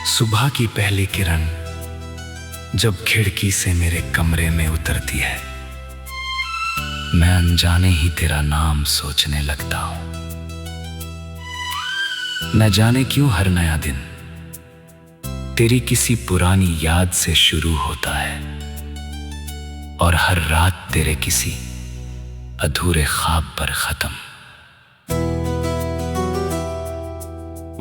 सुबह की पहली किरण जब खिड़की से मेरे कमरे में उतरती है, मैं अनजाने ही तेरा नाम सोचने लगता हूं। न जाने क्यों हर नया दिन तेरी किसी पुरानी याद से शुरू होता है और हर रात तेरे किसी अधूरे ख्वाब पर खत्म।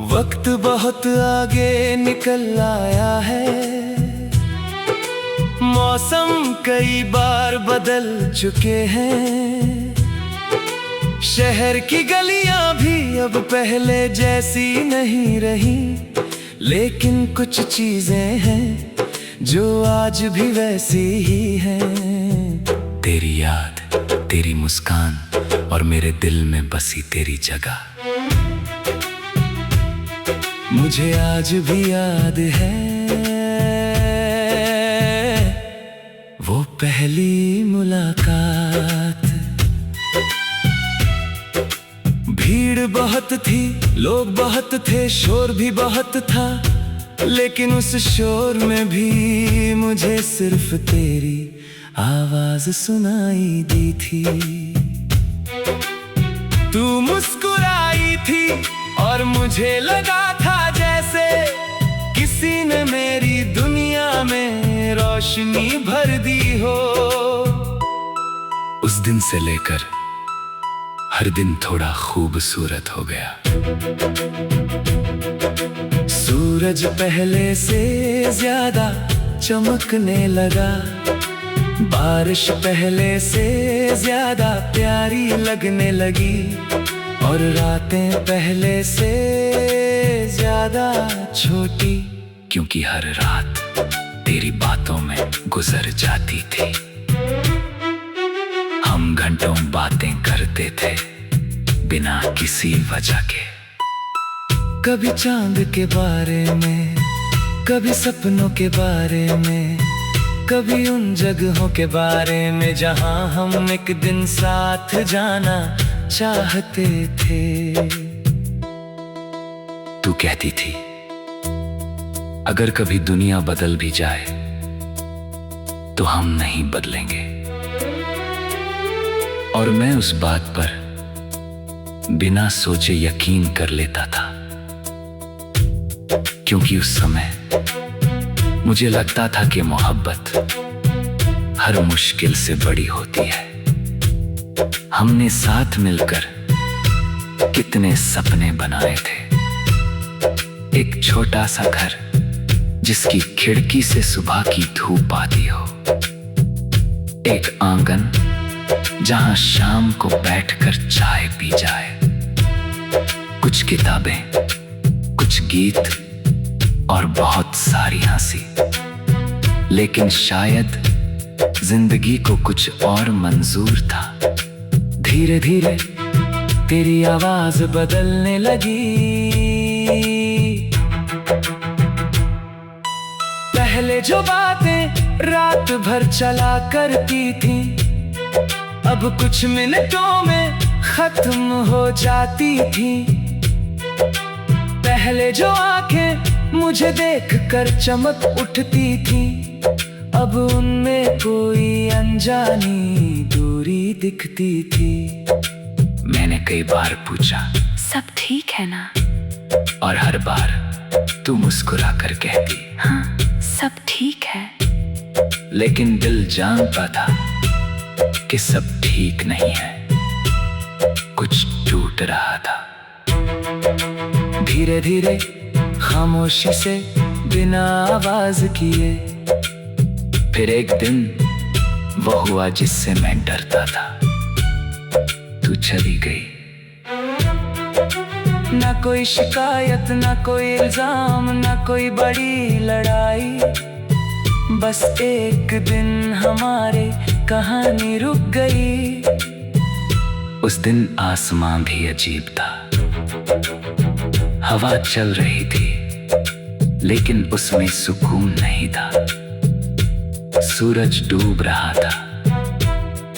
वक्त बहुत आगे निकल आया है, मौसम कई बार बदल चुके हैं। शहर की गलियां भी अब पहले जैसी नहीं रही, लेकिन कुछ चीजें हैं जो आज भी वैसी ही हैं। तेरी याद, तेरी मुस्कान और मेरे दिल में बसी तेरी जगह मुझे आज भी याद है, वो पहली मुलाकात। भीड़ बहुत थी, लोग बहुत थे, शोर भी बहुत था, लेकिन उस शोर में भी मुझे सिर्फ तेरी आवाज सुनाई दी थी। तू मुस्कुराई थी और मुझे लगा था जैसे किसी ने मेरी दुनिया में रोशनी भर दी हो। उस दिन से लेकर हर दिन थोड़ा खूबसूरत हो गया। सूरज पहले से ज्यादा चमकने लगा, बारिश पहले से ज्यादा प्यारी लगने लगी, और रातें पहले से ज्यादा छोटी, क्योंकि हर रात तेरी बातों में गुजर जाती थी। हम घंटों बातें करते थे बिना किसी वजह के, कभी चांद के बारे में, कभी सपनों के बारे में, कभी उन जगहों के बारे में जहां हम एक दिन साथ जाना चाहते थे। तू कहती थी अगर कभी दुनिया बदल भी जाए तो हम नहीं बदलेंगे, और मैं उस बात पर बिना सोचे यकीन कर लेता था, क्योंकि उस समय मुझे लगता था कि मोहब्बत हर मुश्किल से बड़ी होती है। हमने साथ मिलकर कितने सपने बनाए थे, एक छोटा सा घर जिसकी खिड़की से सुबह की धूप आती हो, एक आंगन जहां शाम को बैठकर चाय पी जाए, कुछ किताबें, कुछ गीत और बहुत सारी हंसी। लेकिन शायद जिंदगी को कुछ और मंजूर था। धीरे धीरे तेरी आवाज बदलने लगी। पहले जो बातें रात भर चला करती थी, अब कुछ मिनटों में खत्म हो जाती थी। पहले जो आंखें मुझे देखकर चमक उठती थी, अब उनमें कोई अनजानी दूरी दिखती थी। मैंने कई बार पूछा सब ठीक है ना, और हर बार तू मुस्कुरा कर कहती हाँ सब ठीक है। लेकिन दिल जानता था कि सब ठीक नहीं है, कुछ टूट रहा था। धीरे धीरे खामोशी से बिना आवाज किए, फिर एक दिन वो हुआ जिससे मैं डरता था। तू चली गई। ना कोई शिकायत, ना कोई इल्जाम, ना कोई बड़ी लड़ाई, बस एक दिन हमारे कहानी रुक गई। उस दिन आसमां भी अजीब था, हवा चल रही थी, लेकिन उसमें सुकून नहीं था। सूरज डूब रहा था,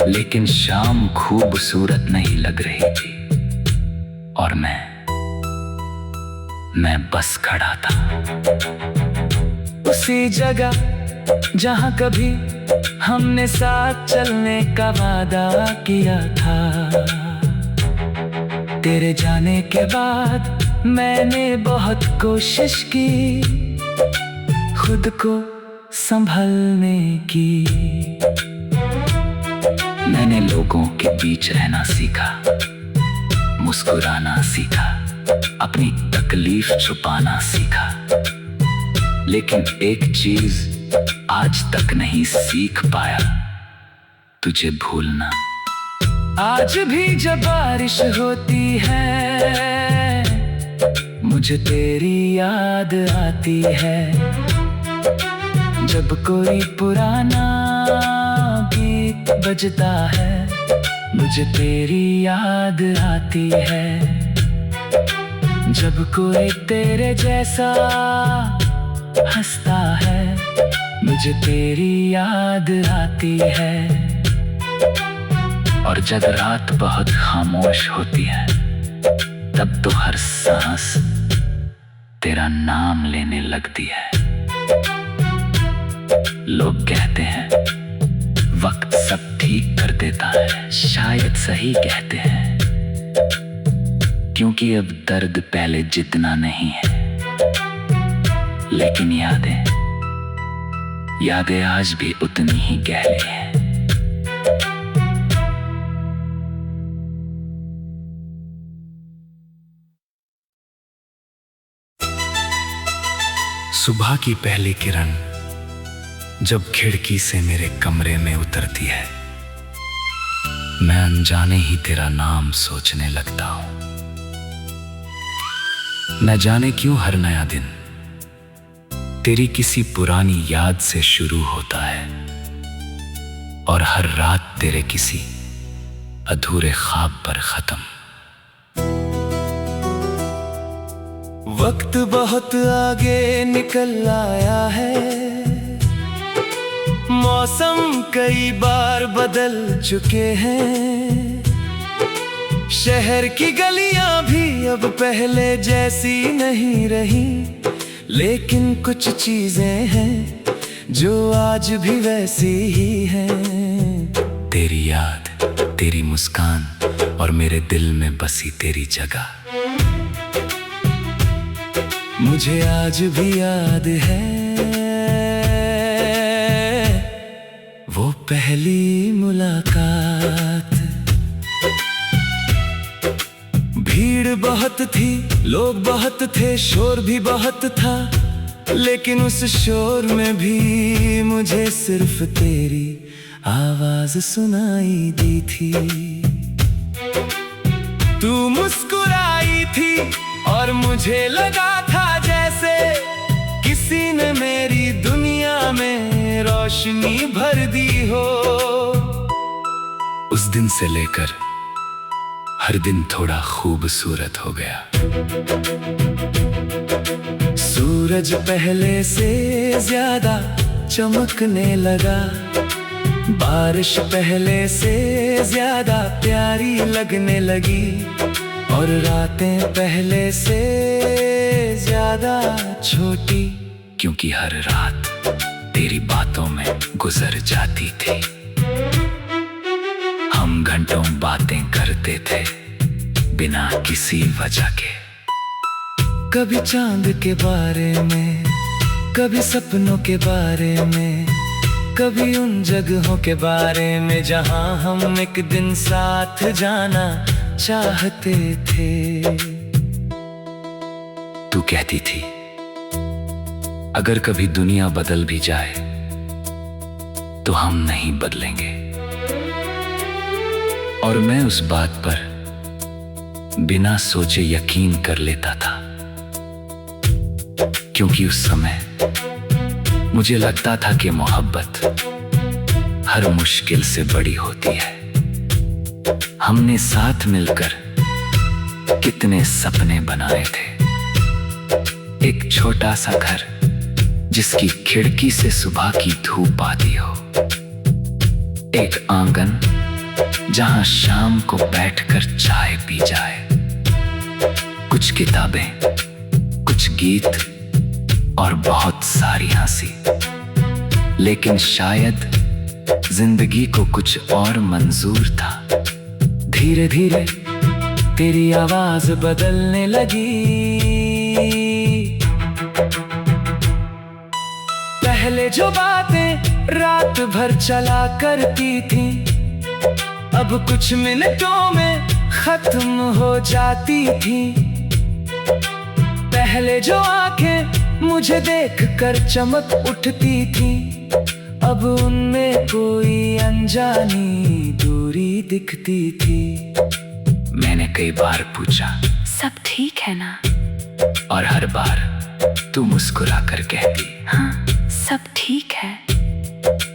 लेकिन शाम खूबसूरत नहीं लग रही थी, और मैं बस खड़ा था। उसी जगह जहां कभी हमने साथ चलने का वादा किया था। तेरे जाने के बाद मैंने बहुत कोशिश की खुद को संभलने की। मैंने लोगों के बीच रहना सीखा, मुस्कुराना सीखा, अपनी तकलीफ छुपाना सीखा। लेकिन एक चीज आज तक नहीं सीख पाया, तुझे भूलना। आज भी जब बारिश होती है मुझे तेरी याद आती है। जब कोई पुराना गीत बजता है मुझे तेरी याद आती है। जब कोई तेरे जैसा हंसता है मुझे तेरी याद आती है। और जब रात बहुत खामोश होती है तब तो हर सांस तेरा नाम लेने लगती है। लोग कहते हैं वक्त सब ठीक कर देता है, शायद सही कहते हैं, क्योंकि अब दर्द पहले जितना नहीं है। लेकिन यादें आज भी उतनी ही गहरी हैं। सुबह की पहली किरण जब खिड़की से मेरे कमरे में उतरती है, मैं अनजाने ही तेरा नाम सोचने लगता हूं। न जाने क्यों हर नया दिन तेरी किसी पुरानी याद से शुरू होता है और हर रात तेरे किसी अधूरे ख्वाब पर खत्म। वक्त बहुत आगे निकल आया है, मौसम कई बार बदल चुके हैं। शहर की गलियां भी अब पहले जैसी नहीं रही, लेकिन कुछ चीजें हैं जो आज भी वैसी ही हैं। तेरी याद, तेरी मुस्कान और मेरे दिल में बसी तेरी जगह मुझे आज भी याद है। वो पहली मुलाकात, भीड़ बहुत थी, लोग बहुत थे, शोर भी बहुत था, लेकिन उस शोर में भी मुझे सिर्फ तेरी आवाज सुनाई दी थी। तू मुस्कुराई थी और मुझे लगा था जैसे किसी ने मेरी दुनिया में रोशनी भर दी हो। उस दिन से लेकर हर दिन थोड़ा खूबसूरत हो गया। सूरज पहले से ज्यादा चमकने लगा, बारिश पहले से ज्यादा प्यारी लगने लगी, और रातें पहले से ज्यादा छोटी, क्योंकि हर रात तेरी बातों में गुजर जाती थी। हम घंटों बातें करते थे बिना किसी वजह के। कभी चांद के बारे में, कभी सपनों के बारे में, कभी उन जगहों के बारे में जहां हम एक दिन साथ जाना चाहते थे। तू कहती थी अगर कभी दुनिया बदल भी जाए तो हम नहीं बदलेंगे, और मैं उस बात पर बिना सोचे यकीन कर लेता था, क्योंकि उस समय मुझे लगता था कि मोहब्बत हर मुश्किल से बड़ी होती है। हमने साथ मिलकर कितने सपने बनाए थे, एक छोटा सा घर जिसकी खिड़की से सुबह की धूप आती हो, एक आंगन जहां शाम को बैठकर चाय पी जाए, कुछ किताबें, कुछ गीत, और बहुत सारी हंसी, लेकिन शायद जिंदगी को कुछ और मंजूर था। धीरे धीरे तेरी आवाज बदलने लगी। पहले जो बातें रात भर चला करती थी, अब कुछ मिनटों में खत्म हो जाती थी। पहले जो आंखें मुझे देखकर चमक उठती थी, अब उनमें कोई अनजानी दूरी दिखती थी। मैंने कई बार पूछा, सब ठीक है ना? और हर बार तू मुस्कुरा कर कहती, हाँ, सब ठीक है।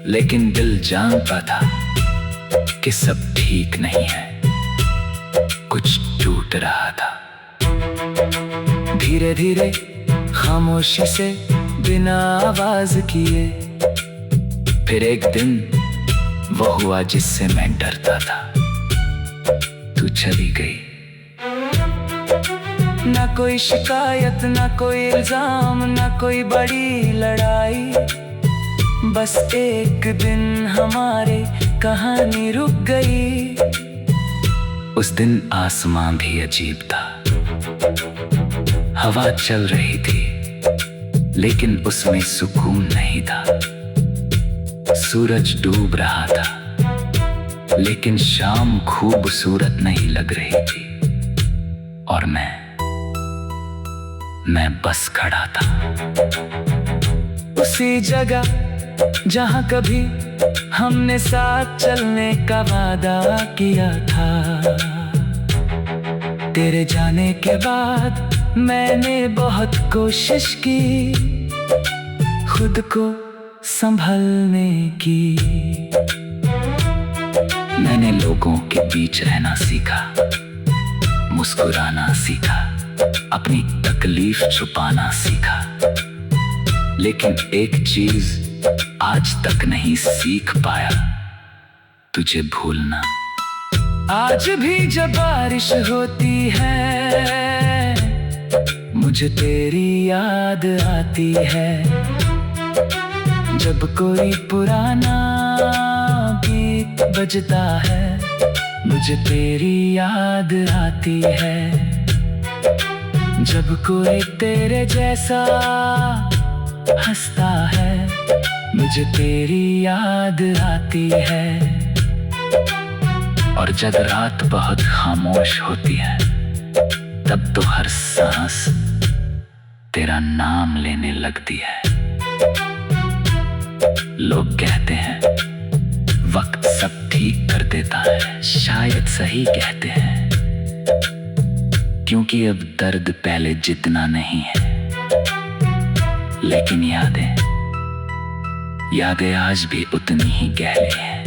लेकिन दिल जानता था कि सब ठीक नहीं है, कुछ टूट रहा था। धीरे धीरे खामोशी से बिना आवाज किए, फिर एक दिन वो हुआ जिससे मैं डरता था। तू चली गई। ना कोई शिकायत, ना कोई इल्जाम, ना कोई बड़ी लड़ाई, बस एक दिन हमारी कहानी रुक गई। उस दिन आसमां भी अजीब था। हवा चल रही थी, लेकिन उसमें सुकून नहीं था। सूरज डूब रहा था, लेकिन शाम खूबसूरत नहीं लग रही थी। और मैं बस खड़ा था उसी जगह जहां कभी हमने साथ चलने का वादा किया था। तेरे जाने के बाद मैंने बहुत कोशिश की खुद को संभलने की। मैंने लोगों के बीच रहना सीखा, मुस्कुराना सीखा, अपनी तकलीफ छुपाना सीखा। लेकिन एक चीज आज तक नहीं सीख पाया, तुझे भूलना। आज भी जब बारिश होती है, मुझे तेरी याद आती है। जब कोई पुराना गीत बजता है, मुझे तेरी याद आती है। जब कोई तेरे जैसा हंसता है, मुझे तेरी याद आती है। और जब रात बहुत खामोश होती है, तब तो हर सांस तेरा नाम लेने लगती है। लोग कहते हैं वक्त सब ठीक कर देता है, शायद सही कहते हैं, क्योंकि अब दर्द पहले जितना नहीं है। लेकिन यादें आज भी उतनी ही गहरी हैं।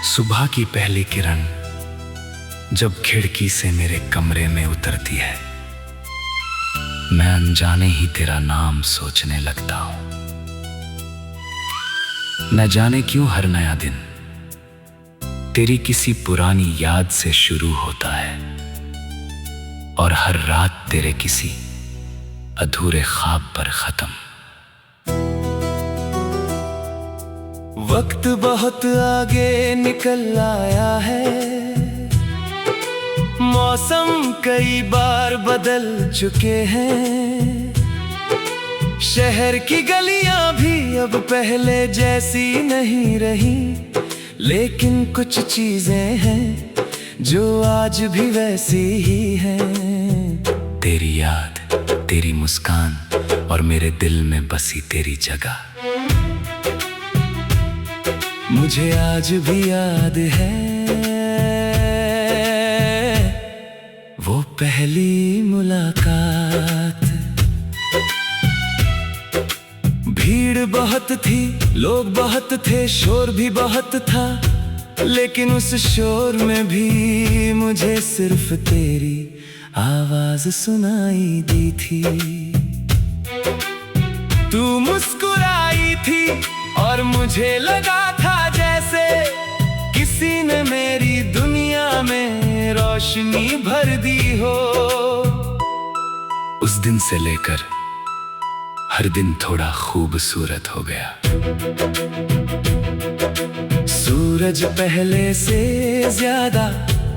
सुबह की पहली किरण जब खिड़की से मेरे कमरे में उतरती है, मैं अनजाने ही तेरा नाम सोचने लगता हूं। न जाने क्यों हर नया दिन तेरी किसी पुरानी याद से शुरू होता है, और हर रात तेरे किसी अधूरे ख्वाब पर खत्म। वक्त बहुत आगे निकल आया है, मौसम कई बार बदल चुके हैं। शहर की गलियां भी अब पहले जैसी नहीं रही, लेकिन कुछ चीजें हैं जो आज भी वैसी ही हैं। तेरी याद, तेरी मुस्कान और मेरे दिल में बसी तेरी जगह मुझे आज भी याद है। वो पहली मुलाकात, भीड़ बहुत थी, लोग बहुत थे, शोर भी बहुत था, लेकिन उस शोर में भी मुझे सिर्फ तेरी आवाज सुनाई दी थी। तू मुस्कुराई थी और मुझे लगा था जैसे किसी ने मेरी दुनिया में रोशनी भर दी हो। उस दिन से लेकर हर दिन थोड़ा खूबसूरत हो गया। सूरज पहले से ज्यादा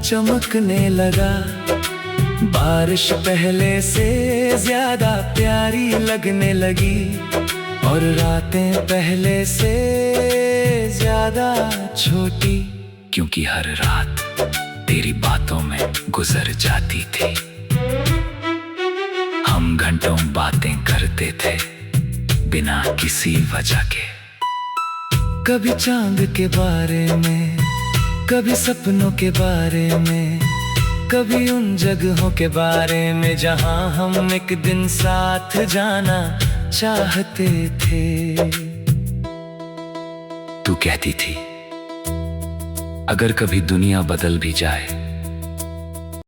चमकने लगा, बारिश पहले से ज्यादा प्यारी लगने लगी, और रातें पहले से ज्यादा छोटी, क्योंकि हर रात तेरी बातों में गुजर जाती थी। हम घंटों बातें करते थे बिना किसी वजह के, कभी चांद के बारे में, कभी सपनों के बारे में, कभी उन जगहों के बारे में जहां हम एक दिन साथ जाना चाहते थे। तू कहती थी अगर कभी दुनिया बदल भी जाए